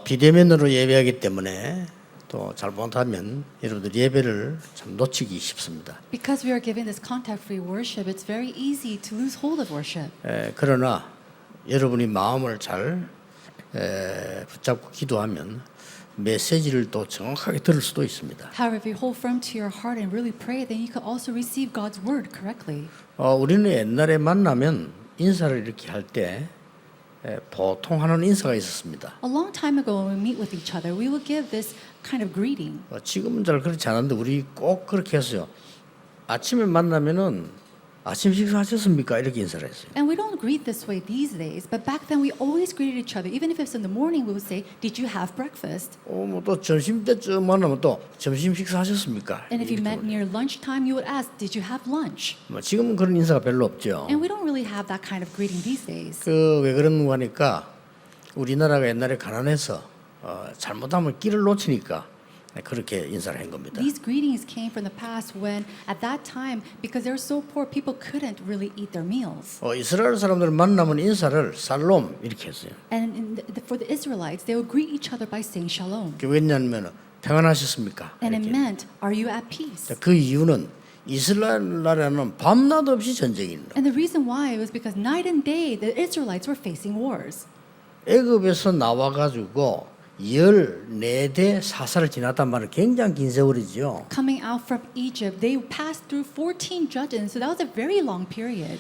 비대면으로 예배하기 때문에 또 잘못하면 여러분들 예배를 참 놓치기 쉽습니다. Because we are giving this contact-free worship, it's very easy to lose hold of worship. 그러나 여러분이 마음을 잘 붙잡고 기도하면 메시지를 또 정확하게 들을 수도 있습니다. However, if you hold firm to your heart and really pray, then you can also receive God's word correctly. 우리는 옛날에 만나면 인사를 이렇게 할 때 보통 하는 인사가 있었습니다. A long time ago, when we meet with each other, we would give this kind of greeting. 지금은 잘 그렇지 않은데 우리 꼭 그렇게 했어요. 아침에 만나면은 아침 식사하셨습니까? 이렇게 인사를 했어요. And we don't greet this way these days, but back then we always greeted each other. Even if it's in the morning, we would say, "Did you have breakfast?" 또 점심 때쯤 만나면 또 점심 식사하셨습니까? And if you met near lunchtime, you would ask, "Did you have lunch?" 지금은 그런 인사가 별로 없죠. And we don't really have that kind of greeting these days. 왜 그런가 하니까 우리나라가 옛날에 가난해서 잘못하면 길을 놓치니까 그렇게 인사를 한 겁니다. These greetings came from the past when, at that time, because they were so poor, people couldn't really eat their meals. 이스라엘 사람들 만나면 인사를 살롬 이렇게 했어요. And for the Israelites, they would greet each other by saying shalom. 왜냐하면 평안하셨습니까? And it 이렇게. meant, are you at peace? 그 이유는 이스라엘 나라는 밤낮 없이 전쟁이 있는. And the reason why was because night and day, the Israelites were facing wars. 애굽에서 나와가지고 14대 사사를 지났단 말은 굉장히 긴 세월이죠. Coming out from Egypt, they passed through 14 judges, so that was a very long period.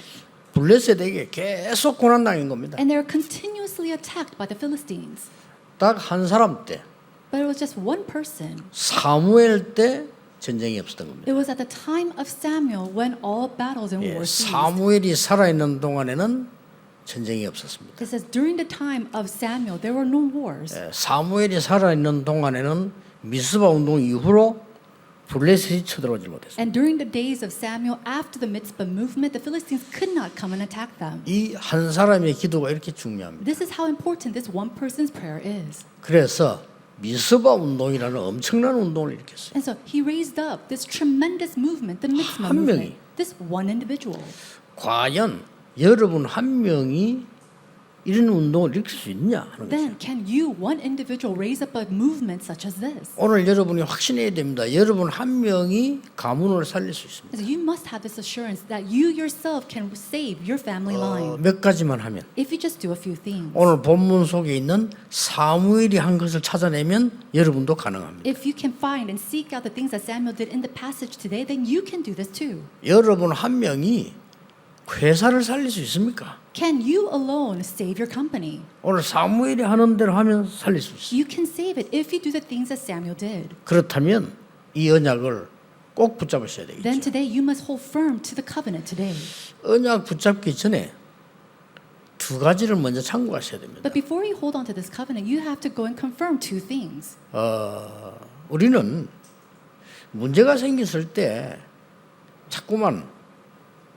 블레셋에게 계속 고난당한 겁니다. And they were continuously attacked by the Philistines. 딱 한 사람 때 But it was just one person. 사무엘 때 전쟁이 없었던 겁니다. It was at the time of Samuel when all battles and wars ceased. 사무엘이 살아있는 동안에는 전쟁이 없었습니다. It says during the time of Samuel there were no wars. 사무엘이 살아있는 동안에는 미스바 운동 이후로 블레셋이 쳐들어오지 못했습니다. And during the days of Samuel after the Mitzvah movement, the Philistines could not come and attack them. 이 한 사람의 기도가 이렇게 중요합니다. This is how important this one person's prayer is. 그래서 미스바 운동이라는 엄청난 운동을 일으켰어요. And so he raised up this tremendous movement, the Mitzvah 한 movement. 명이. This one individual. 과연 여러분 한 명이 이런 운동을 일으킬 수 있냐 하는 거죠. Then can you, one individual, raise up a movement such as this? 오늘 여러분이 확신해야 됩니다. 여러분 한 명이 가문을 살릴 수 있습니다. So you must have this assurance that you yourself can save your family line. 몇 가지만 하면 If you just do a few things. 오늘 본문 속에 있는 사무엘이 한 것을 찾아내면 여러분도 가능합니다. If you can find and seek out the things that Samuel did in the passage today, then you can do this too. 여러분 한 명이 회사를 살릴 수 있습니까? Can you alone save your company? 오늘 사무엘이 하는 대로 하면 살릴 수 있어요. You can save it if you do the things that Samuel did. 그렇다면 이 언약을 꼭 붙잡으셔야 Then 되겠죠. today you must hold firm to the covenant today. 언약 붙잡기 전에 두 가지를 먼저 참고하셔야 됩니다. But before you hold on to this covenant, you have to go and confirm two things. 우리는 문제가 생겼을 때 자꾸만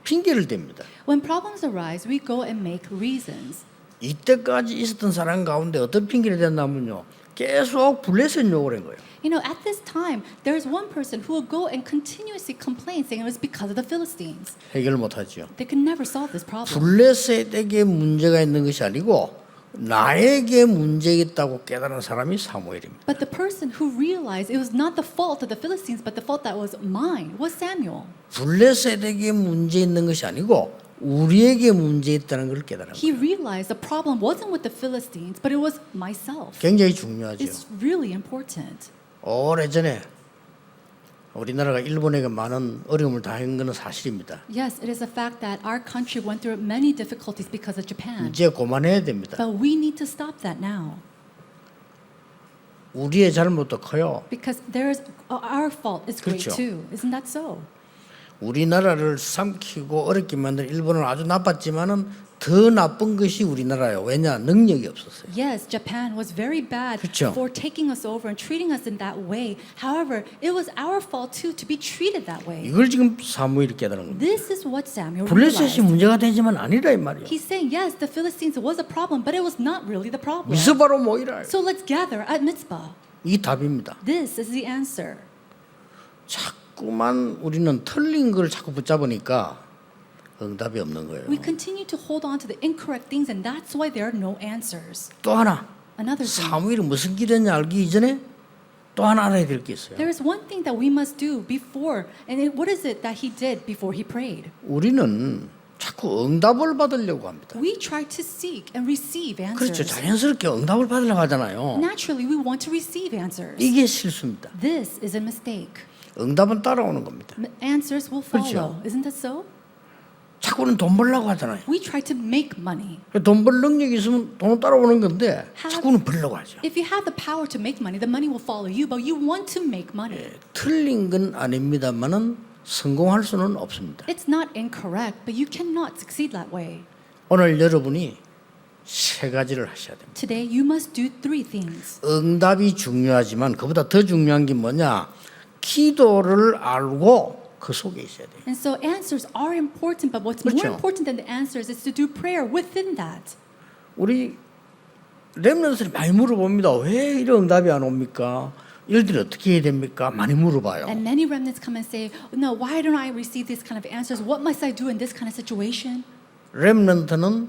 핑계를 댑니다. When problems arise, we go and make reasons. 이때까지 있었던 사람 가운데 어떤 핑계를 댔냐면요. 계속 블레셋 욕을 한 거예요. You know, at this time, there is one person who will go and continuously complain, saying it was because of the Philistines. 해결 못하죠. They could never solve this problem. 블레셋에게 문제가 있는 것이 아니고 나에게 문제 있다고 깨달은 사람이 사무엘입니다. But the person who realized it was not the fault of the Philistines, but the fault that was mine, was Samuel. 블레셋에게 문제 있는 것이 아니고 우리에게 문제 있다는 걸 깨달은 He 거예요. realized the problem wasn't with the Philistines, but it was myself. 굉장히 중요하죠. It's really important. 오래전에 우리나라가 일본에게 많은 어려움을 당한 것은 사실입니다. Yes, it is a fact that our country went through many difficulties because of Japan. 이제 그만해야 됩니다. But we need to stop that now. 우리의 잘못도 커요. Because our fault is great 그렇죠. too. Isn't that so? 우리나라를 삼키고 어렵게 만든 일본은 아주 나빴지만은 더 나쁜 것이 우리나라예요. 왜냐? 능력이 없었어요. Yes, Japan was very bad 그렇죠. for taking us over and treating us in that way. However, it was our fault too to be treated that way. 이걸 지금 사무엘이 깨달은 겁니다. This is what Samuel 블레셋이 realized. 문제가 되지만 아니라 이 말이에요. He's saying, yes, the Philistines was a problem, but it was not really the problem. 미스바로 모이라. So let's gather at Mitzvah. 이 답입니다. This is the answer. 자꾸만 우리는 틀린 걸 자꾸 붙잡으니까 응답이 없는 거예요. We continue to hold on to the incorrect things, and that's why there are no answers. 또 하나, Another thing. 사무엘이 무슨 기도했냐 알기 이전에 또 하나 알아야 될 게 있어요. There is one thing that we must do before, what is it that he did before he prayed? 우리는 자꾸 응답을 받으려고 합니다. We try to seek and receive 그렇죠. answers. 자연스럽게 응답을 받으려고 하잖아요. Naturally, we want to receive answers. 이게 실수입니다. This is a mistake. 응답은 따라오는 겁니다. Answers will follow. 그렇죠. Isn't that so? 자꾸는 돈 벌려고 하잖아요. We try to make money. 돈 벌 능력이 있으면 돈은 따라오는 건데 자꾸는 벌려고 하죠. If you have the power to make money, the money will follow you, but you want to make money. 틀린 건 아닙니다만은 성공할 수는 없습니다. It's not incorrect, but you cannot succeed that way. 오늘 여러분이 세 가지를 하셔야 됩니다. Today, you must do three things. 응답이 중요하지만 그보다 더 중요한 게 뭐냐? 기도를 알고 그 속에 있어야 돼요. And so answers are important, but what's 그렇죠. more important than the answers is to do prayer within that. 우리 렘넌트들이 많이 물어봅니다. 왜 이런 응답이 안 옵니까? 일들이 어떻게 해야 됩니까? 많이 물어봐요. And many remnants come and say, no, why don't I receive these kind of answers? What must I do in this kind of situation? 렘넌트는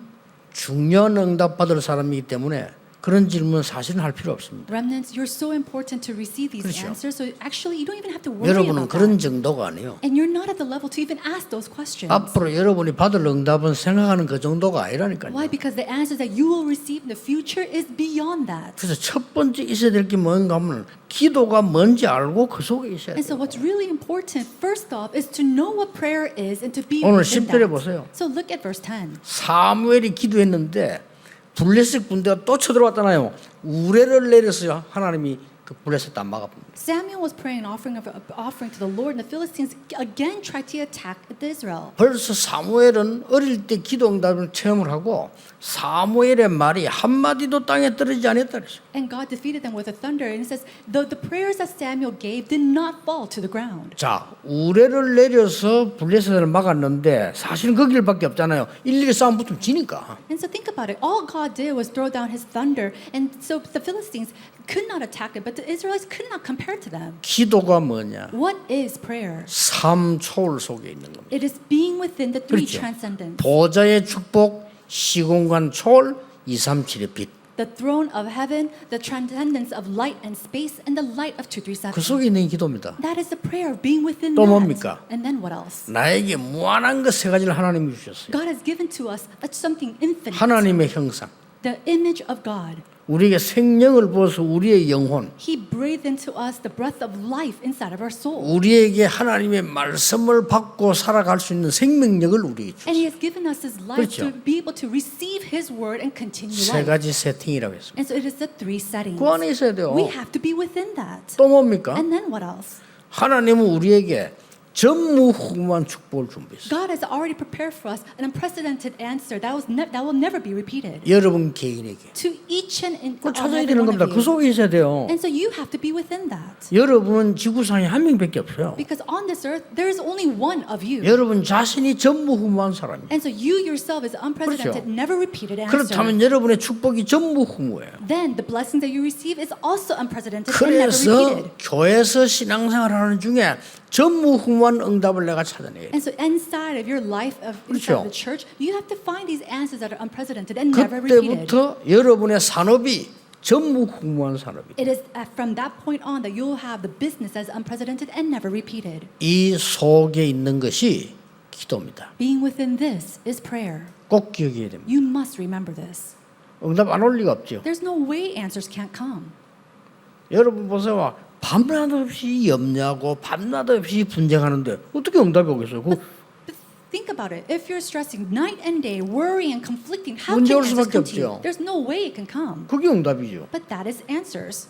중요한 응답 받을 사람이기 때문에 그런 질문 사실은 할 필요 없습니다. Remnants, you're so important to receive these 그렇죠. answers, so actually you don't even have to worry 여러분은 about 그런 that. 정도가 아니에요. And you're not at the level to even ask those questions. 앞으로 여러분이 받을 응답은 생각하는 그 정도가 아니라니까요. Why? Because the answers that you will receive in the future is beyond that. 그래서 첫 번째 있어야 될 게 뭔가 하면 기도가 뭔지 알고 그 속에 있어야 And so 돼요. what's really important, first off, is to know what prayer is and to be 오늘 within 10절에 that. 보세요. So look at verse 10. 사무엘이 기도했는데 블레셋 군대가 또 쳐들어왔잖아요. 우레를 내려서 하나님이 그 블레셋 다 막아봅니다. Samuel was praying an offering to the Lord, and the Philistines again tried to attack Israel. 벌써 사무엘은 어릴 때 기도 응답을 체험을 하고 사무엘의 말이 한마디도 땅에 떨어지지 않았다 그랬어요. And God defeated them with a thunder. And it says, the prayers that Samuel gave did not fall to the ground. 자, 우레를 내려서 블레셋을 막았는데 사실은 그 길밖에 없잖아요. 일일이 싸움 붙으면 지니까. And so think about it. All God did was throw down his thunder. And so the Philistines could not attack it, but the Israelites could not compare to them. 기도가 뭐냐? What is prayer? 삶 초월 속에 있는 겁니다. It is being within the three 그렇죠. transcendents. 보좌의 축복, 시공간 초월, 237의 빛. The throne of heaven, the transcendence of light and space, and the light of 237. 그 속에 있는 기도입니다. That is the prayer of being within 또 that. 뭡니까? And then what else? 나에게 무한한 것 세 가지를 하나님이 주셨어요. God has given to us something infinite. 하나님의 형상. The image of God. 우리에게 생명을 부어서 우리의 영혼, He breathed into us the breath of life inside of our soul. 우리에게 하나님의 말씀을 받고 살아갈 수 있는 생명력을 우리에게 And He 주셨어요. has given us His life 그렇죠. to be able to receive His word and continue 세 life. 가지 세팅이라고 했습니다. And so it is the three settings. 그 안에 있어야 돼요. We have to be within that. 또 뭡니까? And then what else? 하나님은 우리에게 전무후무한 축복을 준비했어요. God has already prepared for us an unprecedented answer that will never be repeated. 여러분 개인에게. To each and 그걸 찾아야 every 되는 one 겁니다. of 그 you. 속에 있어야 돼요. And so you have to be within that. 여러분은 지구상에 한 명밖에 없어요. Because on this earth, there is only one of you. 여러분 자신이 전무후무한 사람이에요. And so you yourself is 그렇죠. unprecedented, never repeated answer. 그렇다면 여러분의 축복이 전무후무예요. Then the blessing that you receive is also unprecedented and never 그래서 repeated. 교회에서 신앙생활하는 중에 전무후무한 응답을 내가 찾아내야 돼. And so inside of your life, 그렇죠. inside of the church, you have to find these answers that are unprecedented and never repeated. 그때부터 여러분의 산업이 전무후무한 산업이. It is from that point on that you'll have the business as unprecedented and never repeated. 이 속에 있는 것이 기도입니다. Being within this is prayer. 꼭 기억해야 됩니다. You must remember this. 응답 안 올 리가 없죠. There's no way answers can't come. 여러분 보세요. 밤낮 없이 염려하고 밤낮 없이 분쟁하는데 어떻게 응답이 오겠어요? 그 But think about it. If you're stressing night and day, worrying and conflicting, how 문제 올 can answers 수밖에 come to you? 없죠. There's no way it can come. 그게 응답이죠. But that is answers.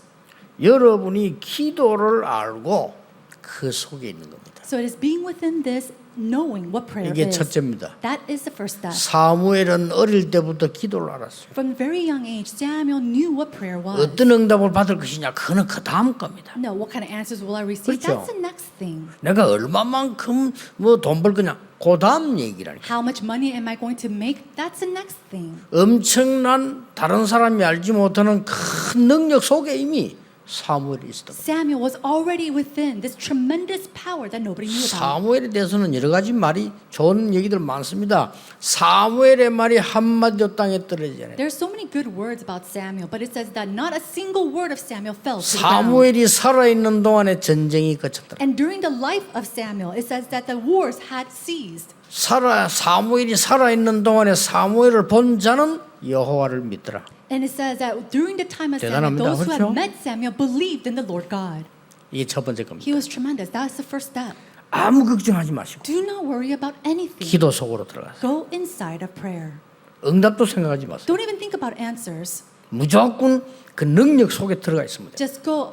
여러분이 기도를 알고 그 속에 있는 겁니다. So it is being within this, knowing what prayer 이게 is. 첫째입니다. That is the first step. 사무엘은 어릴 때부터 기도를 알았어요. From very young age, Samuel knew what prayer was. 어떤 응답을 받을 것이냐, 그는 그 다음 겁니다. No, what kind of answers will I receive? 그렇죠. That's the next thing. 내가 얼마만큼 뭐 돈 벌 거냐, 그 다음 얘기라니까. How much money am I going to make? That's the next thing. 엄청난 다른 사람이 알지 못하는 큰 능력 속에 이미 사무엘이 있었던 거예요. Samuel was already within this tremendous power that nobody knew about. 사무엘에 대해서는 여러 가지 말이 좋은 얘기들 많습니다. 사무엘의 말이 한마디도 땅에 떨어지지 않아요. There's so many good words about Samuel, but it says that not a single word of Samuel fell to the ground. 사무엘이 살아있는 동안에 전쟁이 그쳤더라. And during the life of Samuel, it says that the wars had ceased. 사무엘이 살아있는 동안에 사무엘을 본 자는 여호와를 믿더라. And it says that during the time of Samuel, 대단합니다. those who 그렇죠? had met Samuel believed in the Lord God. 이게 첫 번째 겁니다. He was tremendous. That was the first step. 아무 걱정하지 마시고 Do not worry about anything. 기도 속으로 들어가세요. Go inside of prayer. 응답도 생각하지 마세요. Don't even think about answers. 무조건 그 능력 속에 들어가 있습니다. Just go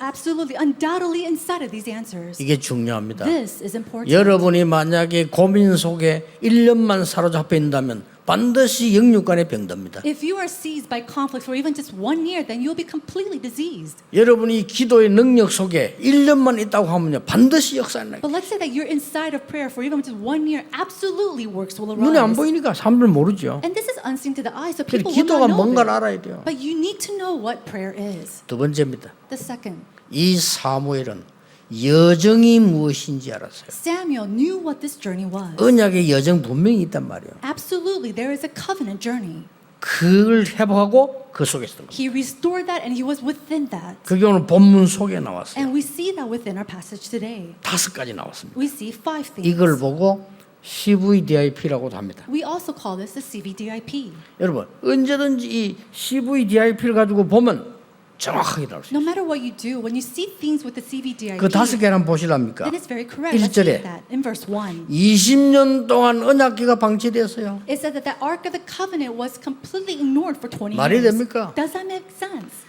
absolutely, undoubtedly inside of these answers. 이게 중요합니다. This is important. 여러분이 만약에 고민 속에 1년만 사로잡혀 있다면 반드시 영육간에 병듭니다. If you are seized by conflict for even just 1 year, then you'll be completely diseased. 여러분이 기도의 능력 속에 1년만 있다고 하면요 반드시 역사가 나요. But let's say that you're inside of prayer for even just 1 year, absolutely works will 눈에 안 arise. 보이니까 사람들은 모르죠. And this is unseen to the eye, so 그래서 people will 기도가 not know 뭔가를 this. 알아야 돼요. But you need to know what prayer is. 두 번째입니다. The second, 이 사무엘은 여정이 무엇인지 알았어요. Samuel knew what this journey was. 언약의 여정 분명히 있단 말이에요. Absolutely, there is a covenant journey. 그걸 회복하고 그 속에 있었던 거예요. He restored that and he was within that. 그게 오늘 본문 속에 나왔어요. And we see that within our passage today. 5가지 나왔습니다. We see 5 things. 이걸 보고 CVDIP라고도 합니다. We also call this the CVDIP. 여러분 언제든지 이 CVDIP를 가지고 보면 정확하게 나올 수 No 있어요. matter what you do, when you see things with the CVDIP, 그 5개를 한번 보시랍니까? then it's very correct. Let's 1절에 read that in verse 1. 20년 동안 언약궤가 방치됐어요. It said that the Ark of the Covenant was completely ignored for 20 말이 years. 됩니까? Does that make sense?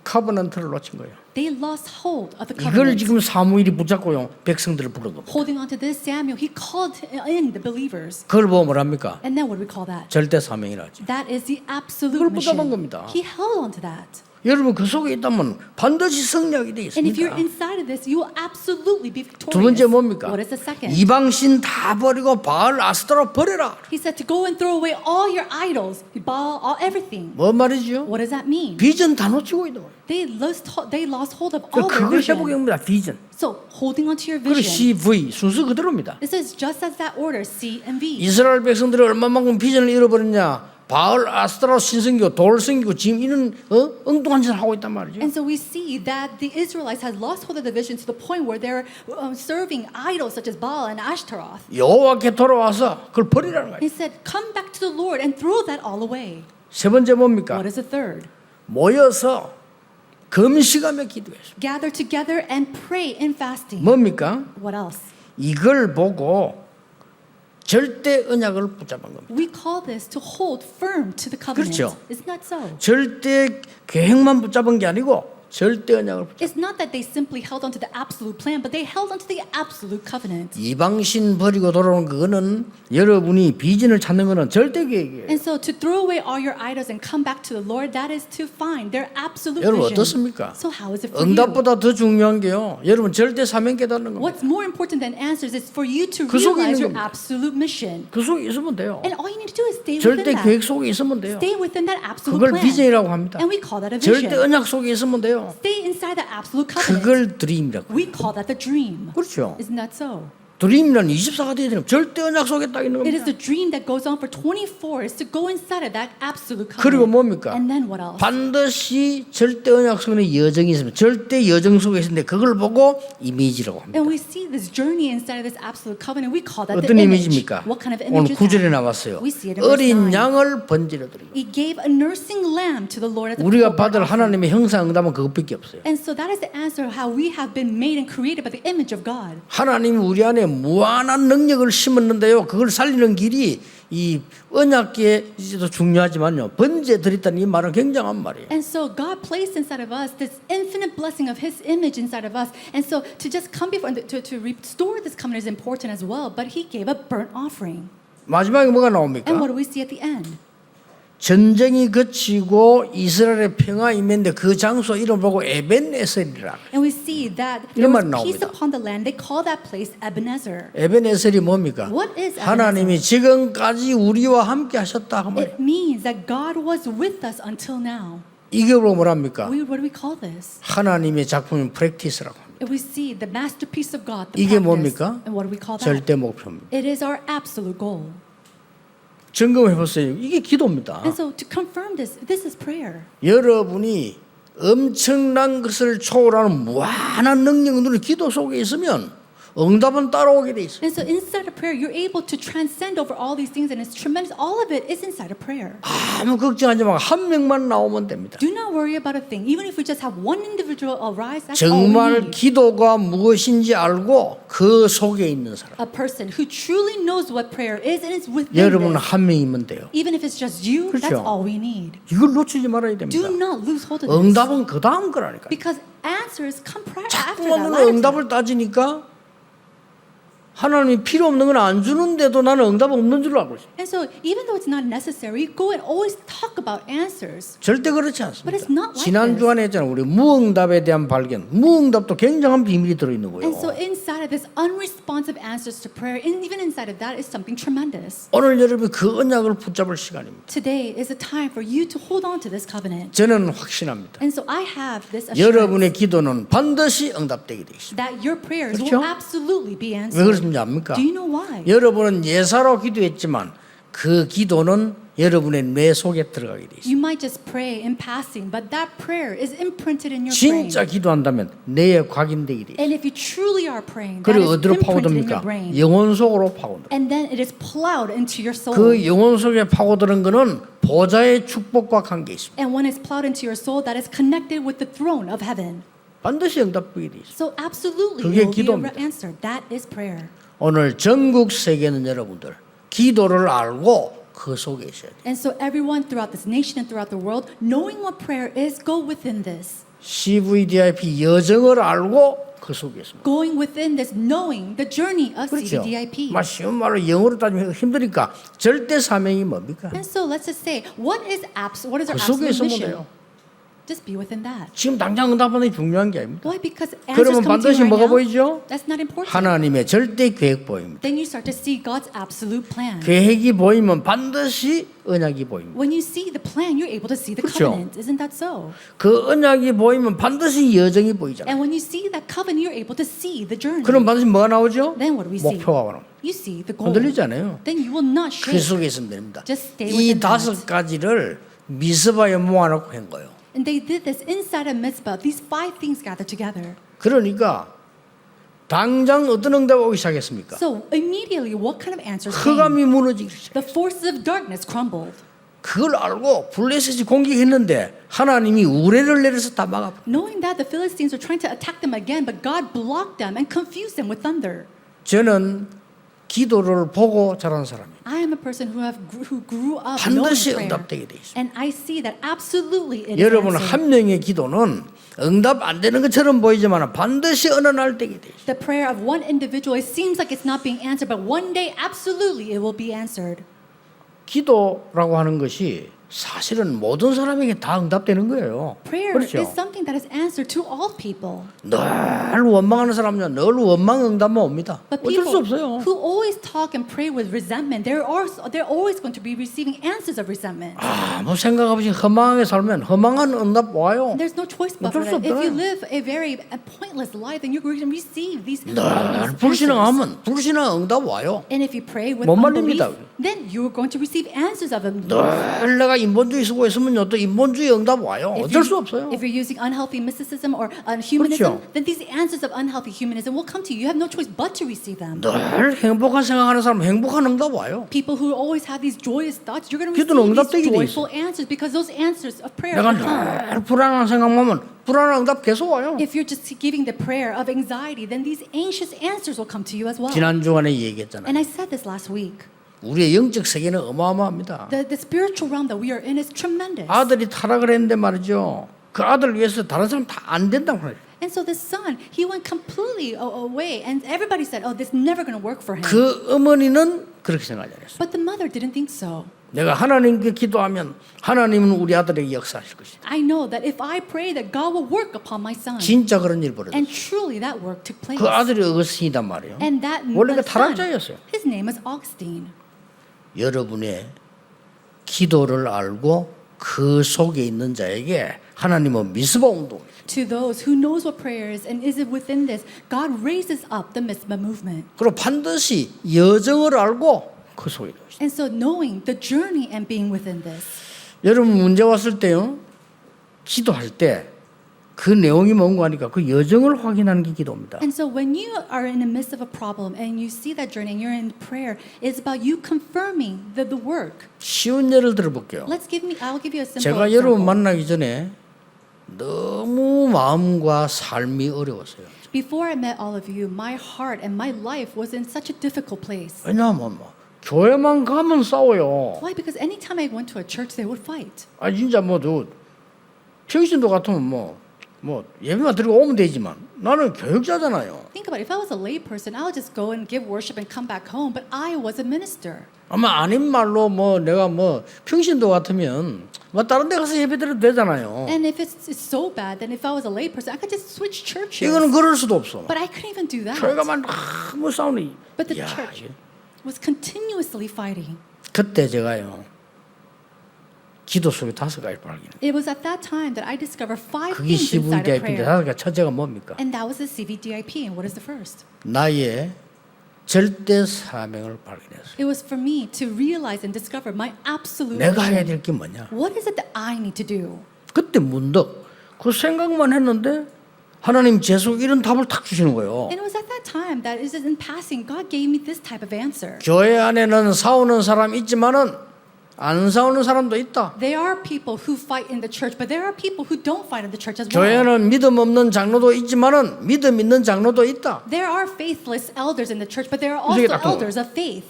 커버넌트를 놓친 거예요. They lost hold of the 이걸 covenant. 지금 사무엘이 붙잡고요 백성들을 부른 겁니다. Holding on to this, Samuel, he called in the believers. 그걸 보면 뭐랍니까? And then what do we call that? 절대 사명이라 하죠. That is the absolute 그걸 붙잡은 mission. 겁니다. He held on to that. 여러분 그 속에 있다면 반드시 승리하게 돼 And if you're 있습니다. inside of this, you will absolutely be victorious. 두 번째 뭡니까? What is the second? 이방신 다 버리고 바알 아스타로 버려라. He said to go and throw away all your idols, Baal, all everything. 뭔 말이죠? What does that mean? 비전 다 놓치고 있는 거예요. They lost hold of all their 그걸 vision. 회복합니다. 비전. So holding on to your 그리고 vision. CV 순서 그대로입니다. This is just as that order, C and V. 이스라엘 백성들이 얼마만큼 비전을 잃어버렸냐? 바알 아스타라 신성기고 돌 섬기고 지금 이런 엉뚱한 짓을 하고 있단 말이죠. And so we see that the Israelites had lost hold of the vision to the point where they're serving idols such as Baal and Ashtaroth. 여호와께 돌아와서 그걸 버리라는 거예요. He said, come back to the Lord and throw that all away. 세 번째 뭡니까? What is the third? 모여서 금식하며 기도했습니다. Gather together and pray in fasting. 뭡니까? What else? 이걸 보고 절대 언약을 붙잡은 겁니다. We call this to hold firm to the covenant. 그렇죠. Isn't that so? 절대 계획만 붙잡은 게 아니고 절대 언약을 붙잡은. It's not that they simply held on to the absolute plan, but they held on to the absolute covenant. 이방신 버리고 돌아오는 그거는 여러분이 비전을 찾는 거는 절대 계획이에요. And so to throw away all your idols and come back to the Lord, that is to find their absolute 여러분 vision. 어떻습니까? So how is it for you? 응답보다 더 중요한 게요. 여러분 절대 사명 깨닫는 겁니다. What's more important than answers is for you to 그 속에 realize 있는 your 겁니다. absolute mission. 그 속에 있으면 돼요. And all you need to do is stay 절대 within 계획 that. 속에 있으면 돼요. Stay within that absolute 그걸 plan. 비전이라고 합니다. And we call that a 절대 vision. 언약 속에 있으면 돼요. Stay inside the absolute covenant. 그걸 드림이라고. We call that the dream. 그렇죠. Isn't that so? 드림이란 24가 돼야 되는 절대 언약 속에 딱 있는 It is 겁니다. the dream that goes on for 24 is to go inside of that absolute 그리고 covenant. 뭡니까? And then what else? 반드시 절대 언약 속에 여정이 있습니다. 절대 여정 속에 있는데 그걸 보고 이미지라고 합니다. And we see this journey inside of this absolute covenant. We call that the 어떤 image. 이미지입니까? What kind of 오늘 image is 9절에 that? 나왔어요. We see it in verse 어린 9. 양을 번제로 드리고. He gave a nursing lamb to the Lord as a 우리가 full 받을 burnt offering. 하나님의 형상 응답은 그것밖에 없어요. And so that is the answer how we have been made and created by the image of God. 하나님이 우리 안에 무한한 능력을 심었는데요. 그걸 살리는 길이 이 언약계에도 중요하지만요. 번제 드렸다는 이 말은 굉장한 말이에요. And so God placed inside of us this infinite blessing of His image inside of us. And so to just come before to restore this covenant is important as well. But He gave a burnt offering. 마지막에 뭐가 And 나옵니까? what do we see at the end? 전쟁이 그치고 이스라엘의 평화 임했는데 그 장소 이름 보고 에벤에셀이라. And we see that there 이런 was 말이 peace 나옵니다. upon the land. They call that place Ebenezer. 에벤에셀이 뭡니까? What is 하나님이 지금까지 우리와 함께 하셨다 그 말이에요. It means that God was with us until now. 이게 뭐랍니까? What do we call this? 하나님의 작품인 프랙티스라고 합니다. We see the masterpiece of God, the 이게 practice. 뭡니까? And what do we call that? 절대 목표입니다. It is our absolute goal. 점검해 보세요. 이게 기도입니다. And so to confirm this is prayer. 여러분이 엄청난 것을 초월하는 무한한 능력들이 기도 속에 있으면 응답은 따라오게 돼 있어요. And so inside of prayer, you're able to transcend over all these things, and it's tremendous. All of it is inside of prayer. 아무 걱정하지 말고 한 명만 나오면 됩니다. Do not worry about a thing. Even if we just have one individual arise, that's all we 정말 need. 기도가 무엇인지 알고 그 속에 있는 사람. A person who truly knows what prayer is and is within 여러분 this. 한 명이면 돼요. Even if it's just you, that's 그렇죠. all we need. 이걸 놓치지 말아야 됩니다. Do not lose hold of this. 응답은 그 다음 거라니까. Because answers come after 자꾸만 that. 응답을 따지니까 하나님이 필요 없는 건 안 주는데도 나는 응답 없는 줄 알고 있어요. And so even though it's not necessary, go and always talk about answers. 절대 그렇지 But 않습니다. it's not like 지난 this. 주간에 했잖아요. 우리 무응답에 대한 발견. 무응답도 굉장한 비밀이 들어있는 거예요. And so inside of this unresponsive answers to prayer, and even inside of that is something tremendous. 오늘 여러분이 그 언약을 붙잡을 시간입니다. Today is a time for you to hold on to this covenant. 저는 확신합니다. And so I have this assurance 여러분의 기도는 반드시 응답되게 되어 있습니다. that your prayers 그렇죠? will absolutely be 왜 answered. 그렇습니까? 압니까? Do you know why? 여러분은 예사로 기도했지만 그 기도는 여러분의 뇌 속에 들어가게 되어 있습니다. You might just pray in passing, but that prayer is imprinted in your brain. 진짜 기도한다면 뇌에 각인되게 되어 있습니다. And if you truly are praying, that 그리고 is 어디로 imprinted in your 파고듭니까? brain. 영혼 속으로 파고듭니다. And then it is plowed into your soul. 그 영혼 속에 파고드는 것은 보좌의 축복과 관계 있습니다. And when it's plowed into your soul, that is connected with the throne of heaven. 반드시 응답되게 되어 있습니다. So absolutely 그게 it will be 기도입니다. answered. That is prayer. 오늘 전국 세계는 여러분들 기도를 알고 그 속에 있어야 돼요. And so everyone throughout this nation and throughout the world, knowing what prayer is, go within this. CVDIP 여정을 알고 그 속에 있습니다. Going within this, knowing the journey of 그렇죠. CVDIP. 막 쉬운 말로 영어로 따지면 힘드니까 절대 사명이 뭡니까? And so let's just say, what is our 그 속에 absolute 있으면 mission? 돼요. Just be within that. 지금 당장 응답하는 게 중요한 게 아닙니다. Why? Because answers 그러면 come to 반드시 you right 뭐가 now. 보이죠? That's not important. 하나님의 절대 계획 보입니다. Then you start to see God's absolute plan. 계획이 보이면 반드시 언약이 보입니다. When you see the plan, you're able to see the 그렇죠. covenant. Isn't that so? 그 언약이 보이면 반드시 여정이 보이잖아요. And when you see that covenant, you're able to see the journey. 그럼 반드시 뭐가 나오죠? Then what do we see? 목표가 나옵니다. You see the goal. 흔들리지 않아요. Then you will not 그 shake. 속에 있으면 됩니다. Just stay 이 within 다섯 that. 가지를 미스바에 모아놓고 한 거예요. And they did this inside of Mitzvah. These 5 things gathered together. 그러니까 당장 어떤 응답이 오기 시작했습니까? So immediately, what kind of answers came? 흑암이 무너지기 시작. The forces of darkness crumbled. 그걸 알고 블레셋이 공격했는데 하나님이 우레를 내려서 다 막아버렸어요. Knowing that the Philistines were trying to attack them again, but God blocked them and confused them with thunder. 저는 기도를 보고 자란 사람이에요. I am a person who grew up knowing 반드시 prayer. 응답되게 돼 있어요. And I see that absolutely it is 여러분 answered. 한 명의 기도는 응답 안 되는 것처럼 보이지만 반드시 어느 날 되게 돼 있어요. The prayer of one individual, it seems like it's not being answered, but one day, absolutely, it will be answered. 기도라고 하는 것이 사실은 모든 사람에게 다 응답되는 거예요. Prayer 그렇죠? is something that is answered to all people. 늘 원망하는 사람은 늘 원망 응답만 옵니다. But 어쩔 수 people 없어요. who always talk and pray with resentment, they're always going to be receiving answers of resentment. 아무 생각 없이 허망하게 살면 허망한 응답 와요. There's no choice but 어쩔 수 that. If you 없어요. live a very pointless life, then you're going to receive these 늘 answers. 불신앙하면 불신앙 응답 와요. And if you pray with 못 unbelief, 말립니다. then you're going to receive answers of unbelief. 늘 내가 인본주의 쓰고 있으면요 또 인본주의 응답 와요. 어쩔 수 없어요. If you're using unhealthy mysticism or humanism, 그렇죠. then these answers of unhealthy humanism will come to you. You have no choice but to receive them. 늘 행복한 생각하는 사람 행복한 응답 와요. People who always have these joyous thoughts, you're going to 기도는 receive 응답되게 these 돼 joyful answers because those answers of prayer 내가 will come. 늘 불안한 생각만 하면 불안한 응답 계속 와요. If you're just giving the prayer of anxiety, then these anxious answers will come to you as well. 지난 주간에 얘기했잖아요. And I said this last week. 우리의 영적 세계는 어마어마합니다. The spiritual realm that we are in is tremendous. 아들이 타락을 했는데 말이죠. 그 아들을 위해서 다른 사람 다 안 된다고 그래요. And so the son, he went completely away, and everybody said, "Oh, this is never going to work for him." 그 어머니는 그렇게 생각하지 않았어요. But the mother didn't think so. 내가 하나님께 기도하면 하나님은 우리 아들에게 역사하실 것이다. I know that if I pray, that God will work upon my son. 진짜 그런 일이 벌어졌어요. And truly, that work took place. 그 아들이 어거스틴이단 말이에요. And that 원래 그 the son, 타락자였어요. his name is Augustine. 여러분의 기도를 알고 그 속에 있는 자에게 하나님은 미스바 운동. To those who knows what prayer is and is it within this, God raises up the mitzvah movement. 그리고 반드시 여정을 알고 그 속에 있어요. And so knowing the journey and being within this. 여러분 문제 왔을 때요, 기도할 때 그 내용이 뭔가 하니까 그 여정을 확인하는 게 기도입니다. And so when you are in the midst of a problem and you see that journey and you're in prayer, it's about you confirming the work. 쉬운 예를 들어볼게요. I'll give you a simple 제가 example. 여러분 만나기 전에 너무 마음과 삶이 어려웠어요. Before I met all of you, my heart and my life was in such a difficult place. 왜냐하면 교회만 가면 싸워요. Why? Because anytime I went to a church, they would fight. 아 진짜 평신도 같으면 예배만 드리고 오면 되지만 나는 교육자잖아요. Think about it. If I was a lay person, I would just go and give worship and come back home. But I was a minister. 아마 아닌 말로 내가 평신도 같으면 다른 데 가서 예배 드려도 되잖아요. And if it's so bad, then if I was a lay person, I could just switch churches. 이거는 그럴 수도 없어. But I couldn't even do that. 교회가만 싸우니. But the church was continuously fighting. 그때 제가요 기도 속에 5가지 발견. It was at that time that I discovered 5 그게 things inside of CVDIP인데 prayer. 5가지 첫째가 뭡니까? And that was the CVDIP. And what is the first? 나의 절대 사명을 발견했어요. It was for me to realize and discover my absolute 내가 해야 mission. 될 게 뭐냐? What is it that I need to do? 그때 문득 그 생각만 했는데 하나님 제 속에 이런 답을 탁 주시는 거예요. And it was at that time that it is in passing God gave me this type of answer. 교회 안에는 싸우는 사람 있지만은 안 싸우는 사람도 있다. There are people who fight in the church, but there are people who don't fight in the church as well. 교회는 믿음 없는 장로도 있지만은 믿음 있는 장로도 있다. There are faithless elders in the church, but there are also 이게 같은 elders of faith.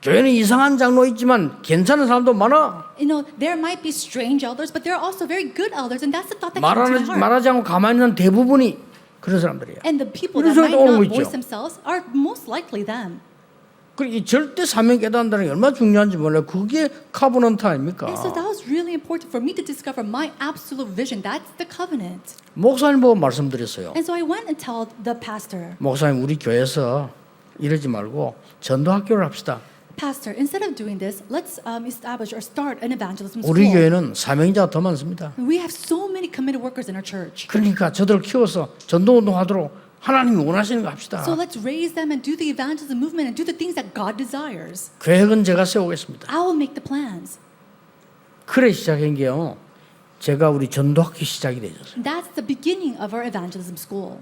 교회는 이상한 장로 있지만 괜찮은 사람도 많아. You know, there might be strange elders, but there are also very good elders, and that's the thought that comes to my heart. 말하지 않고 가만히 있는 대부분이 그런 사람들이야. And the people 이런 that might 사람도 오는 거 not 있죠. voice themselves are most likely them. 그리고 이 절대 사명 깨닫는다는 게 얼마나 중요한지 몰라요. 그게 카버넌트 아닙니까? And so that was really important for me to discover my absolute vision. That's the covenant. 목사님 보고 말씀드렸어요. And so I went and told the pastor, 목사님 우리 교회에서 이러지 말고 전도학교를 합시다. Pastor, instead of doing this, let's establish or start an evangelism 우리 school. 교회는 사명자가 더 많습니다. We have so many committed workers in our church. 그러니까 저들을 키워서 전도운동하도록 하나님이 원하시는 거 합시다. So let's raise them and do the evangelism movement and do the things that God desires. 계획은 제가 세우겠습니다. I will make the plans. 그래 시작한 게요. 제가 우리 전도학교 시작이 되었어요. That's the beginning of our evangelism school.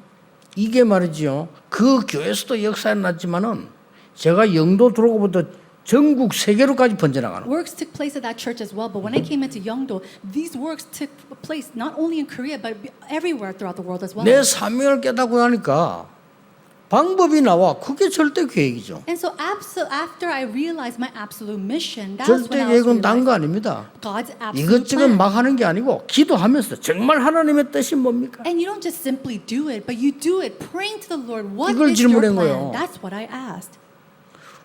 이게 말이지요. 그 교회에서도 역사에 났지만은 제가 영도 들어오고부터 전국 세계로까지 번져나가는. Works took place at that church as well, but when I came into Yeongdo, these works took place not only in Korea but everywhere throughout the world as well. 내 사명을 깨닫고 나니까 방법이 나와. 그게 절대 계획이죠. And so after I realized my absolute mission, that's when 절대 I was 계획은 딴 거 realizing 아닙니다. God's absolute 이것저것 plan. 막 하는 게 아니고 기도하면서 정말 하나님의 뜻이 뭡니까? And you don't just simply do it, but you do it praying to the Lord. What 이걸 is your 질문한 plan? 거예요. That's what I asked.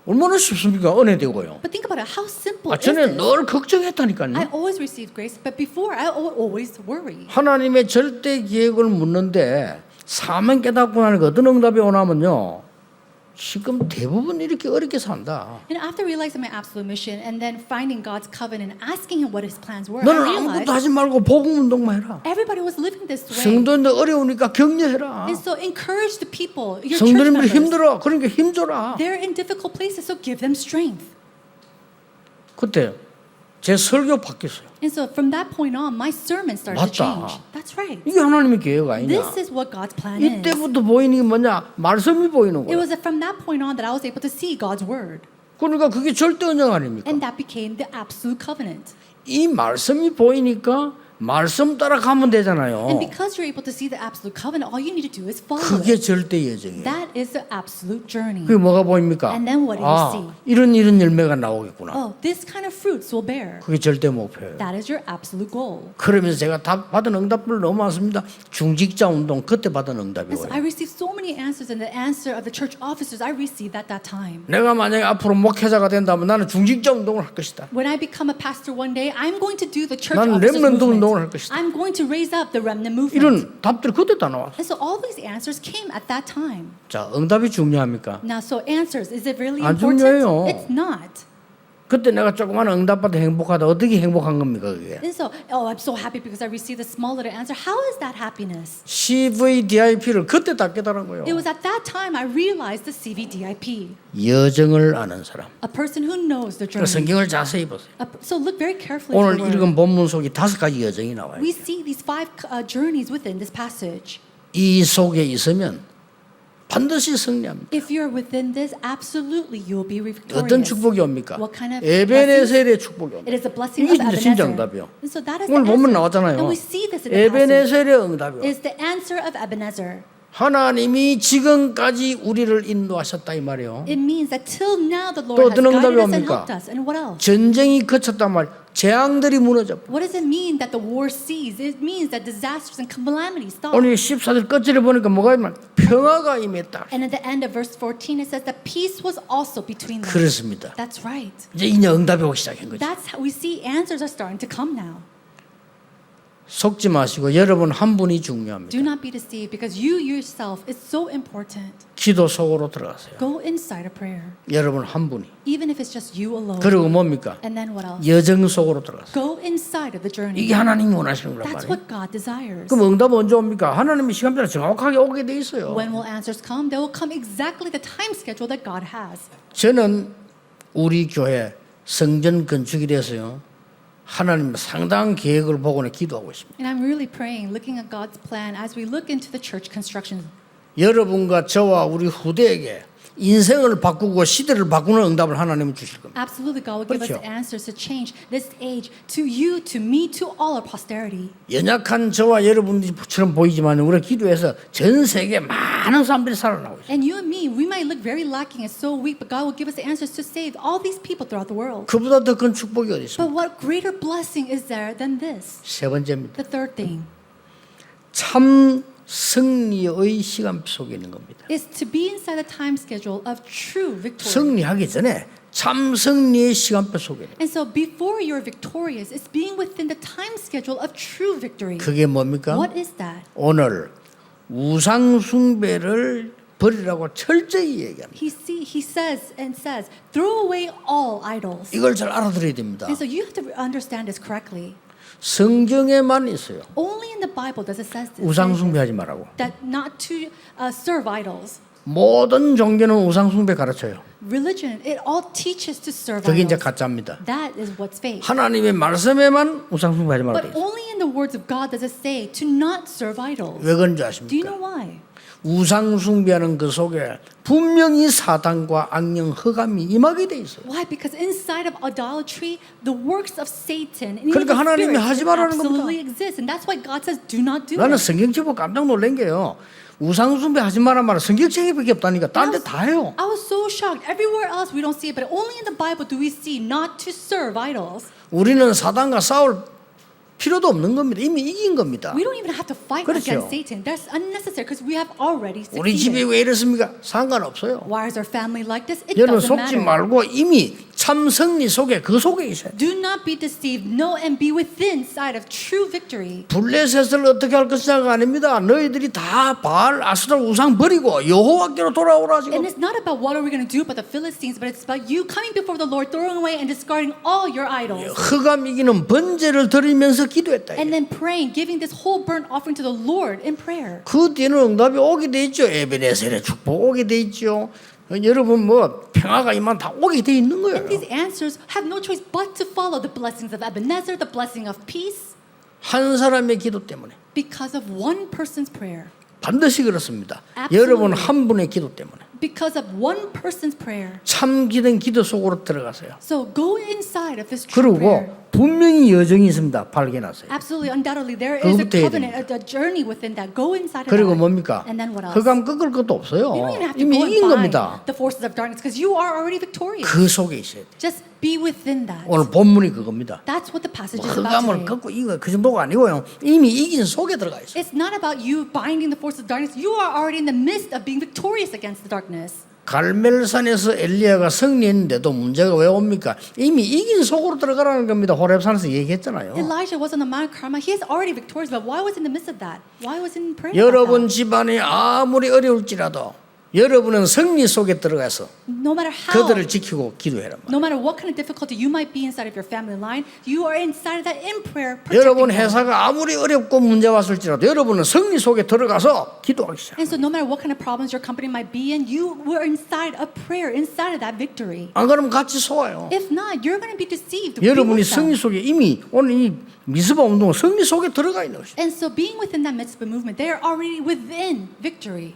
얼마나 쉽습니까? 은혜되고요. But think about it. How simple is 전에 this? 늘 I 걱정했다니까요. always received grace, but before I always worry. 하나님의 절대 계획을 묻는데 사명 깨닫고 나니까 어떤 응답이 오나면요. 지금 대부분 이렇게 어렵게 산다. And after realizing my absolute mission and then finding God's covenant and asking Him what His plans were, 너는 I 아무것도 realized 하지 말고 복음 운동만 해라. everybody was living this way. 성도인들 어려우니까 격려해라. And so encourage the people, your church 성도님들 members. 힘들어. 그러니까 힘줘라. They're in difficult places, so give them strength. 그때 제 설교 바뀌었어요. And so from that point on, my sermon started to 맞다. change. That's right. 이게 하나님의 계획 아니냐? This is what God's plan is. 이때부터 보이는 게 뭐냐? 말씀이 보이는 It 거야. was from that point on that I was able to see God's word. 그러니까 그게 절대 언약 아닙니까? And that became the absolute covenant. 이 말씀이 보이니까 말씀 따라 가면 되잖아요. And because you're able to see the absolute covenant, all you need to do is follow 그게 it. 절대 예정이에요. That is the absolute journey. 그게 뭐가 보입니까? And then what do you see? 이런 열매가 나오겠구나. Oh, this kind of fruits will bear. 그게 절대 목표예요. That is your absolute goal. 그러면서 제가 받은 응답들 너무 많습니다. 중직자 운동 그때 받은 응답이 And so I 뭐예요? received so many answers, and the answer of the church officers I received at that time. 내가 만약에 앞으로 목회자가 된다면 나는 중직자 운동을 할 것이다. When I become a pastor one day, I'm going to do the church 나는 officers 렘넌트 운동을 movement. 할 것이다. I'm going to raise up the remnant movement. 이런 답들이 그때 다 나왔어. And so all these answers came at that time. 자, 응답이 중요합니까? Now, so answers, is it really 안 important? 중요해요. It's not. 그때 내가 조그만 응답받아 행복하다. 어떻게 행복한 겁니까 그게? And so, oh, I'm so happy because I received a small little answer. How is that happiness? CVDIP를 그때 다 깨달았고요. It was at that time I realized the CVDIP. 여정을 아는 사람. A person who knows the journey. 성경을 자세히 보세요. So look very carefully 오늘 at the 읽은 word. 본문 속에 5가지 여정이 나와요. We see these 5 journeys within this passage. 이 속에 있으면 반드시 승리합니다. If you're within this, absolutely you will be victorious. 어떤 축복이 옵니까? What kind of 에베네셀의 축복이 옵니다. It is a blessing 이게 of 진짜 진짜 Ebenezer. 응답이요. And so that is 오늘 the 본문 answer. 나왔잖아요. And we see this in the passage. 에베네셀의 응답이요. Is the answer of Ebenezer. 하나님이 지금까지 우리를 인도하셨다 이 말이에요. It means that till now the 또 Lord has 어떤 응답이 guided us and 옵니까? helped us. And what else? 전쟁이 그쳤단 말. 재앙들이 무너져. What does it mean that the war ceased? It means that disasters and calamities stop. 오늘 14절 끝절에 보니까 뭐가 있냐? 평화가 임했다. And at the end of verse 14 it says that peace was also between them. 그렇습니다. That's right. 이제 응답이 오기 시작한 거죠. That's how we see answers are starting to come now. 속지 마시고 여러분 한 분이 중요합니다. Do not be deceived because you yourself is so important. 기도 속으로 들어가세요. Go inside of prayer. 여러분 한 분이. Even if it's just you alone. 그리고 뭡니까? And then what else? 여정 속으로 들어가세요. Go inside of the journey. 이게 하나님이 원하시는 거란 That's 말이에요. what God desires. 그럼 응답은 언제 옵니까? 하나님이 시간표를 정확하게 오게 돼 있어요. When will answers come? They will come exactly the time schedule that God has. 저는 우리 교회 성전 건축에 대해서요. 하나님 상당한 계획을 보고는 기도하고 있습니다. And I'm really praying, looking at God's plan as we look into the church construction. 여러분과 저와 우리 후대에게 인생을 바꾸고 시대를 바꾸는 응답을 하나님은 주실 겁니다. Absolutely, God will give us 그렇죠. the answers to change this age to you, to me, to all our posterity. 연약한 저와 여러분들처럼 보이지만 우리가 기도해서 전 세계 많은 사람들이 살아나고 있어요. And you and me, we might look very lacking and so weak, but God will give us the answers to save all these people throughout the world. 그보다 더 큰 축복이 어디 있습니까? But what greater blessing is there than this? 세 번째입니다. The third thing 참 승리의 시간 속에 있는 겁니다. is to be inside the time schedule of true victory. 승리하기 전에 참 승리의 시간표 속에 있는. And so before you're victorious, it's being within the time schedule of true victory. 그게 뭡니까? What is that? 오늘 우상 숭배를 버리라고 철저히 얘기합니다. He says, throw away all idols. 이걸 잘 알아들어야 됩니다. And so you have to understand this correctly. 성경에만 있어요. Only in the Bible does it says this, 우상 숭배하지 말라고. that not to serve idols. 모든 종교는 우상 숭배 가르쳐요. Religion, it all teaches to serve 그게 이제 idols. 가짜입니다. That is what's fake. 하나님의 말씀에만 우상 숭배하지 말라고 But 돼 있어요. only in the words of God does it say to not serve idols. 왜 그런지 Do you 아십니까? know why? 우상 숭배하는 그 속에 분명히 사단과 악령 흑암이 임하게 돼 있어요. Why? Because inside of idolatry, the works of Satan and 그러니까 evil 하나님이 spirits 하지 말라는 absolutely exist. And that's why God says, do not do 나는 it. 성경책 보고 깜짝 놀란 게요. 우상 숭배하지 마라 말은 성경책에밖에 없다니까 딴 데 다 해요. I was so shocked. Everywhere else we don't see it, but only in the Bible do we see not to serve idols. 우리는 사단과 싸울 필요도 없는 겁니다. 이미 이긴 겁니다. We don't even have to fight 그렇죠. against Satan. That's unnecessary because we have already 우리 집이 succeeded. 왜 이렇습니까? 상관없어요. Why is our family like this? It 여러분 doesn't 속지 matter. 말고 이미 참 승리 속에 그 속에 있어요. Do not be deceived. Know and be within sight of true victory. 블레셋을 어떻게 할 것이냐가 아닙니다. 너희들이 다 바알 아스라 우상 버리고 여호와께로 돌아오라 지금. And it's not about what are we going to do about the Philistines, but it's about you coming before the Lord, throwing away and discarding all your idols. 흑암 이기는 번제를 드리면서 기도했다. And then praying, giving this whole burnt offering to the Lord in prayer. 그 뒤에는 응답이 오게 돼 있죠. 에베네셀의 축복 오게 돼 있죠. 여러분 뭐 평화가 이만 다 오게 돼 있는 거예요. And these answers have no choice but to follow the blessings of Ebenezer, the blessing of peace, 한 사람의 기도 때문에 because of one person's prayer. 반드시 그렇습니다. Absolutely. 여러분 한 분의 기도 때문에 Because of one person's prayer. 참기된 기도 속으로 들어가세요. So go inside of this true prayer. 그리고 분명히 여정이 있습니다. 발견하세요. Absolutely, undoubtedly, there is a 그것부터 해야 covenant, a journey within that. Go inside of 그리고 that. 뭡니까? And then what else? 흑암 꺾을 것도 없어요. You don't even have to 이미 go 이긴 and 겁니다. find the forces of darkness because you are already victorious. 그 속에 있어야 돼요. Just be within that. 오늘 본문이 그겁니다. That's what the passage is about 흑암을 today. 꺾고 이거 그 정도가 아니고요. 이미 이긴 속에 들어가 있어요. It's not about you binding the forces of darkness. You are already in the midst of being victorious against the darkness. 갈멜산에서 엘리야가 승리했는데도 문제가 왜 옵니까? 이미 이긴 속으로 들어가라는 겁니다. 호렙산에서 얘기했잖아요. Elijah was on the Mount Carmel. He is already victorious, but why was he in the midst of that? Why was he in prayer? 여러분 about that? 집안이 아무리 어려울지라도 여러분은 승리 속에 들어가서 No matter how, 그들을 지키고 기도해라. no matter what kind of difficulty you might be inside of your family line, you are inside of that in prayer. 여러분 protecting them. 회사가 아무리 어렵고 문제 왔을지라도 여러분은 승리 속에 들어가서 기도하기 시작. And so no matter what kind of problems your company might be in, you were inside of prayer, inside of that victory. 안 그러면 같이 속아요. If not, you're going to be deceived. 여러분이 승리 속에 이미 오늘 이 미스바 운동은 승리 속에 들어가 있는 것이죠. And so being within that mitzvah movement, they are already within victory.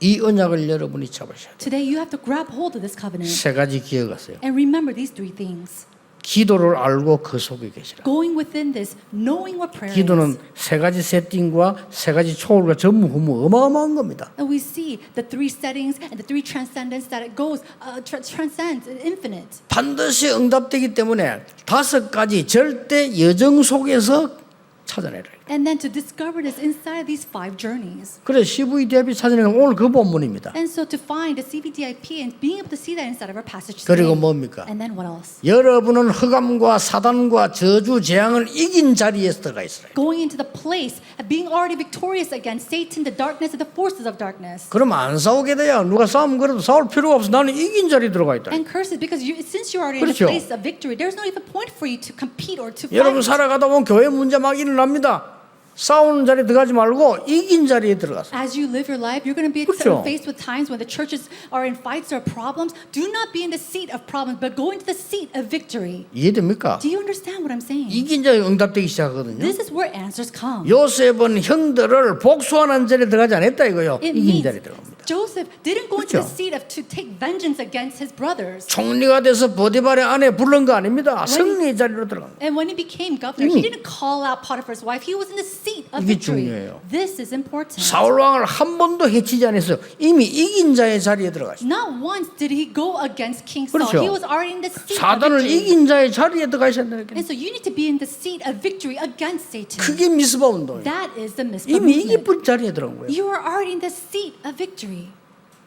이 언약을 여러분이 잡으셔야 돼요. Today you have to grab hold of this covenant 세 가지 기억하세요. and remember these three things. 기도를 알고 그 속에 계시라. Going within this, knowing what prayer 기도는 is. 세 가지 세팅과 세 가지 초월과 전무후무 어마어마한 겁니다. And we see the three settings and the three transcendence that it goes, transcends, infinite. 반드시 응답되기 때문에 다섯 가지 절대 여정 속에서 찾아내라. And then to discover this inside of these 5 journeys. 그래 CVDIP 찾아내는 건 오늘 그 본문입니다. And so to find the CVDIP and being able to see that inside of our passage 그리고 today. 뭡니까? And then what else? 여러분은 흑암과 사단과 저주 재앙을 이긴 자리에 들어가 있어요. Going into the place of being already victorious against Satan, the darkness, and the forces of darkness. 그럼 안 싸우게 돼야 누가 싸우면 그래도 싸울 필요가 없어. 나는 이긴 자리에 들어가 있다. And curses because since you're already 그렇죠. in the place of victory, there's no even point for you to compete or to 여러분 fight. 살아가다 보면 교회 문제 막 일어납니다. 싸우는 자리에 들어가지 말고 이긴 자리에 들어가서. As you live your life, you're going to be 그렇죠. faced with times when the churches are in fights or problems. Do not be in the seat of problems, but go into the seat of victory. 이해됩니까? Do you understand what I'm saying? 이긴 자에 응답되기 시작하거든요. This is where answers come. 요셉은 형들을 복수하는 자리에 들어가지 않았다 이거요. It 이긴 means 자리에 들어갑니다. Joseph didn't go into the 그렇죠. seat of to take vengeance against his brothers. 총리가 돼서 보디발의 아내 부른 거 아닙니다. 승리의 자리로 들어갑니다. And when he became governor, he didn't call out Potiphar's wife. He was in the seat of 이게 victory. 중요해요. This is important. 사울 왕을 한 번도 해치지 않았어요. 이미 이긴 자의 자리에 들어가셨어요. Not once did he go against King Saul. 그렇죠. He was already in the seat of 사단을 victory. 이긴 자의 자리에 들어가셨다는 And so you need to be in the seat of victory against Satan. 그게 미스바 운동이에요. That is the Mizpah 이미 movement. 이긴 자리에 들어간 거예요. You are already in the seat of victory.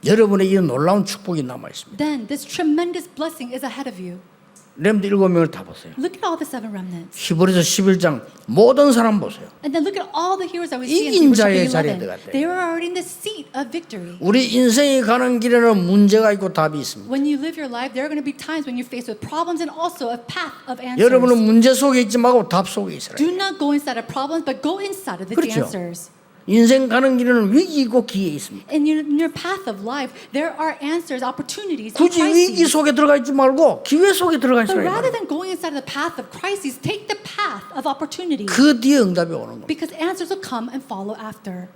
여러분의 이 놀라운 축복이 남아 있습니다. Then this tremendous blessing is ahead of you. 렘드 7명을 다 보세요. Look at all the 7 remnants. 히브리서 11장 모든 사람 보세요. And then look at all the heroes that we see 이긴 in Hebrews 자의 chapter 자리에 11. 들어갔대요. They are already in the seat of victory. 우리 인생이 가는 길에는 문제가 있고 답이 있습니다. When you live your life, there are going to be times when you're faced with problems and also a path of answers. 여러분은 문제 속에 있지 말고 답 속에 있으라. Do not go inside of problems, but go inside of the 그렇죠. answers. 인생 가는 길에는 위기 있고 기회 있습니다. In your path of life, there are answers, opportunities, and 굳이 위기 crises. 속에 들어가 있지 말고 기회 속에 들어가 But 있어야 rather 돼요. than going inside of the path of crises, take the path of opportunity. 그 뒤에 응답이 오는 겁니다. Because answers will come and follow after.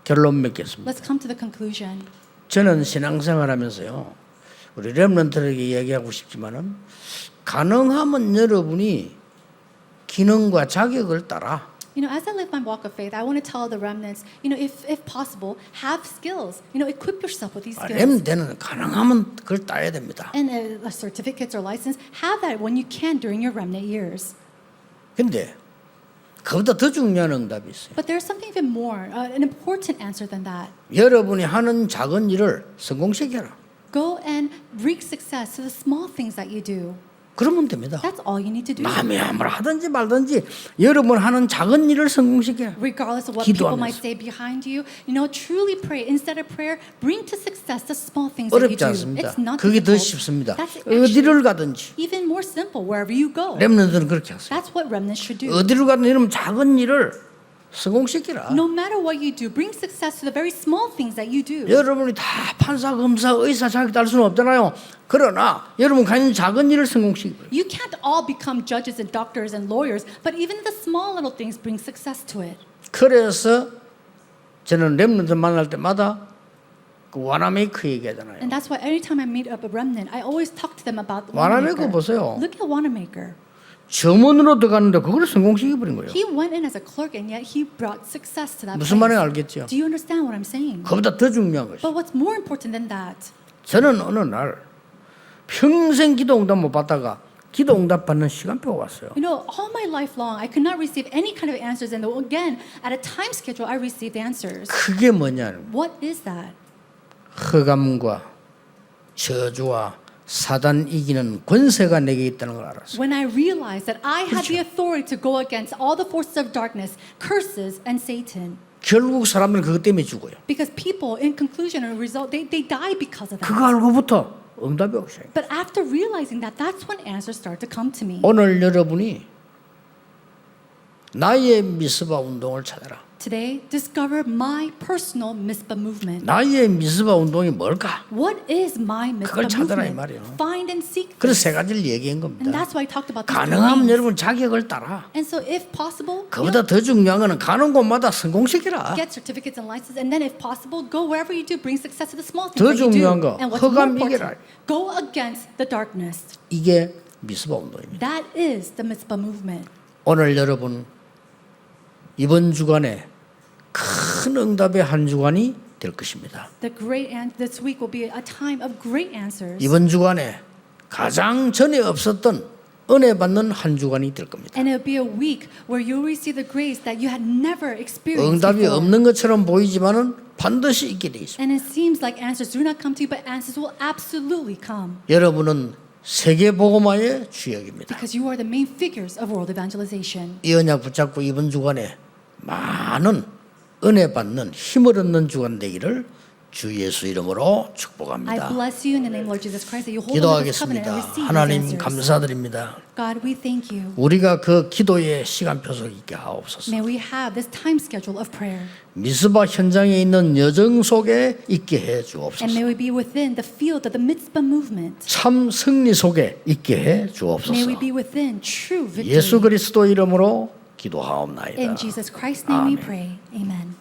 결론 맺겠습니다. Let's come to the conclusion. 저는 신앙생활하면서요, 우리 렘넌트에게 얘기하고 싶지만은 가능하면 여러분이 기능과 자격을 따라 You know, as I live my walk of faith, I want to tell the remnants, you know, if possible, have skills. You know, equip yourself with these skills. 렘넌트는 가능하면 그걸 따야 됩니다. And certificates or license, have that when you can during your remnant years. 근데 그보다 더 중요한 응답이 있어요. But there's something even more, an important answer than that. 여러분이 하는 작은 일을 성공시켜라. Go and reap success to the small things that you do. 그러면 됩니다. That's all you need to do. 남이 아무리 하든지 말든지 여러분 하는 작은 일을 성공시켜라. Regardless of what people might 기도하면서. say behind you, you know, truly pray. Instead of prayer, bring to success the small things that you 어렵지 do. 않습니다. It's not 그게 더 difficult. 쉽습니다. That's 어디를 actually 가든지 even more simple wherever you go. 렘넌트는 그렇게 하세요. That's what remnants should do. 어디를 가든 이러면 작은 일을 성공시키라. No matter what you do, bring success to the very small things that you do. 여러분이 다 판사, 검사, 의사 자격 딸 수는 없잖아요. 그러나 여러분 가진 작은 일을 성공시키라. You can't all become judges and doctors and lawyers, but even the small little things bring success to it. 그래서 저는 렘넌트 만날 때마다 그 와나메이크 얘기하잖아요. And that's why every time I meet up a remnant, I always talk to them about the 와나메이크 Wanamaker. 보세요. Look at Wanamaker. 점원으로 들어갔는데 그걸 성공시켜버린 거예요. He went in as a clerk and yet he brought success to that 무슨 place. 말인지 알겠죠? Do you understand what I'm saying? 그보다 더 중요한 것이 But what's more important than that? 저는 어느 날 평생 기도 응답 못 받다가 기도 응답 받는 시간표가 왔어요. You know, all my life long, I could not receive any kind of answers. And again, at a time schedule, I received answers. 그게 뭐냐면 What is that? 흑암과 저주와 사단 이기는 권세가 내게 있다는 걸 알았어요. When I realized that I had the authority to go against all the forces of darkness, curses, and Satan. 결국 사람들은 그것 때문에 죽어요. Because people, in conclusion and result, they die because of that. 그거 알고부터 응답이 오기 시작해요. But after realizing that, that's when answers start to come to me. 오늘 여러분이 나의 미스바 운동을 찾아라. Today, discover my personal mispa movement. 나의 미스바 운동이 뭘까? What is my mispa 그걸 찾아라 이 movement? 말이에요. Find and seek 그래서 this. 세 가지를 얘기한 And 겁니다. that's why I talked about these 가능하면 three 여러분 자격을 따라. And so if possible, 그보다 더 중요한 거는 가는 곳마다 성공시키라. get certificates and licenses, and then if possible, go wherever you do, bring success to the small things 더 that you do. 중요한 거, And what's more 흑암 important, 이겨라. go against the darkness. 이게 미스바 운동입니다. That is the mitzvah movement. 오늘 여러분 이번 주간에 큰 응답의 한 주간이 될 것입니다. This week will be a time of great answers. 이번 주간에 가장 전에 없었던 은혜 받는 한 주간이 될 겁니다. And it'll be a week where you'll receive the grace that you had never experienced 응답이 before. 없는 것처럼 보이지만은 반드시 있게 돼 있습니다. And it seems like answers do not come to you, but answers will absolutely come. 여러분은 세계 복음화의 주역입니다. Because you are the main figures of world evangelization. 이 언약 붙잡고 이번 주간에 많은 은혜 받는 힘을 얻는 주간 되기를 주 예수 이름으로 I 축복합니다. bless you in the name of Lord Jesus Christ that you hold on to this covenant and 기도하겠습니다. receive these 하나님 answers. 감사드립니다. God, we thank you. 우리가 그 기도의 시간표 속에 있게 하옵소서. May we have this time schedule of prayer. 미스바 현장에 있는 여정 속에 있게 해 And 주옵소서. may we be within the field of the mitzvah movement. 참 승리 속에 있게 해 May we 주옵소서. be within true victory. 예수 그리스도 이름으로 기도하옵나이다. In Jesus Christ's name we 아멘. pray. Amen.